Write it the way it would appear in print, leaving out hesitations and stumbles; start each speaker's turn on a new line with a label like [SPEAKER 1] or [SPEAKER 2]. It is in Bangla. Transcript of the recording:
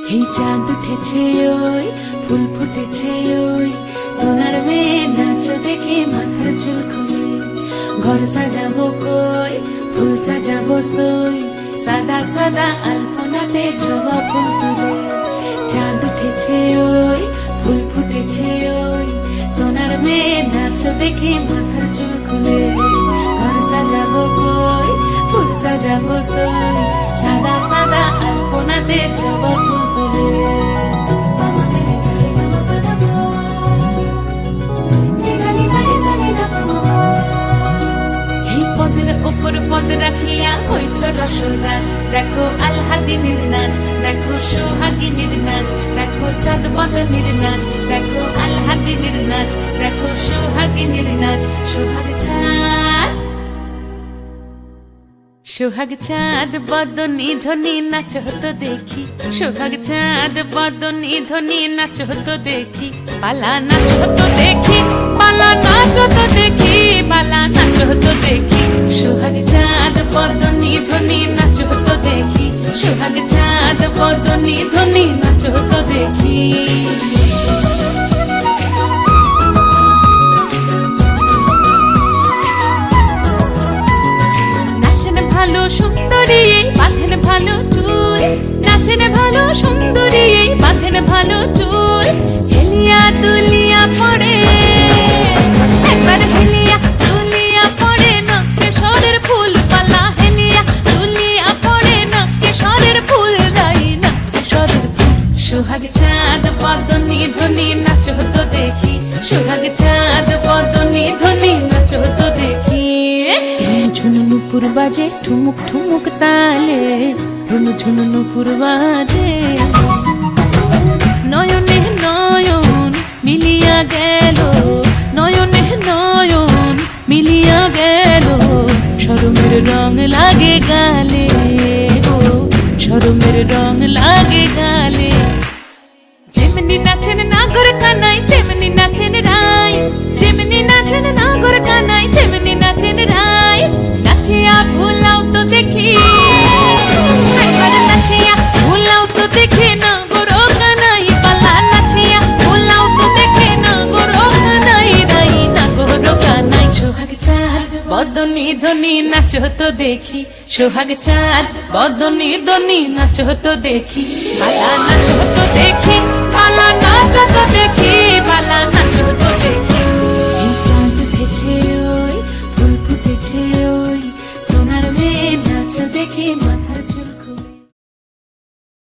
[SPEAKER 1] এই চাঁদ উঠেছে ওই ফুল ফুটেছে ওই সোনার মেয়ে নাচ দেখে মাথার চুল খুলে ঘর সাজাবো কই ফুল সাজাবো সই সাদা সাদা আলপনাতে জবা ফুল তুলে চাঁদ উঠেছে ওই ফুল ফুটেছে ওই সোনার মেয়ে নাচ দেখে মাথার চুল খুলে ঘর সাজাবো কই ফুল সাজাবো সই সাদা সাদা আলপনাতে জবা ফুল তুলে পদ রাখিয়া হইছ রসরাজ দেখো আলহাদিনের নাচ দেখো সোহাগিনীর নাচ দেখো চাঁদ বদনের নাচ দেখো আলহাদিনের নাচ দেখো সোহাগিনীর নাচ সোহাগ চাঁদ বদনী ধ্বনি নাচ হতো দেখি সোহাগ চাঁদ বদনী ধ্বনি নাচ হতো দেখি পালা নাচ হতো দেখি পালা নাচ হতো দেখি পালা নাচ হতো দেখি সোহাগ চাঁদ বদনী ধ্বনি নাচ হতো দেখি সোহাগ চাঁদ বদনী ধ্বনি নাচ হতো দেখি ভালো সুন্দরী বাঁধেন ভালো চুল নাচেন ভালো সুন্দরী বাঁধেন ভালো চুল হেলিয়া দুলিয়া পড়ে একবার হেলিয়া দুলিয়া পড়ে নকেশ্বরের ফুল পালা হেলিয়া দুলিয়া পড়ে নকেশ্বরের ফুল গাই নকেশ্বরের ফুল সোহাগ চাঁদ বদনী ধ্বনি নাচ হতো দেখি সোহাগ চাঁদ বদনী ধ্বনি নাচ হতো দেখি ঝুনু নুপুর বাজে ঠুমুক ঠুমুক তালে ঝুনু ঝুনু নুপুর বাজে নয়নে নয়ন মিলিয়া গেল নয়নে নয়ন মিলিয়া গেল শরমের রং লাগে গালে ও শরমের রং লাগে গালে যেমনি নাচেন নাগর কানাই তেমনি নাচেন রাই যেমনি নাচেন নাগর কানাই তেমনি নাচেন রাই নাচিয়া ভুলাও তো দেখি একবার নাচিয়া ভুলাও তো দেখি নাগর কানাই পালা নাচিয়া ভুলাও তো দেখি নাগর কানাই রাই নাগর কানাই সোহাগ চাঁদ বদনী ধ্বনি নাচ হতো দেখি সোহাগ চাঁদ বদনী ধ্বনি নাচ হতো দেখি পালা নাচ হতো দেখি পালা নাচ হতো দেখি পালা নাচ হতো দেখি এই চাঁদ উঠেছে ওই ফুল ফুটেছে ওই সোনার মেয়ে নাচ দেখে মাথার চুল খুলে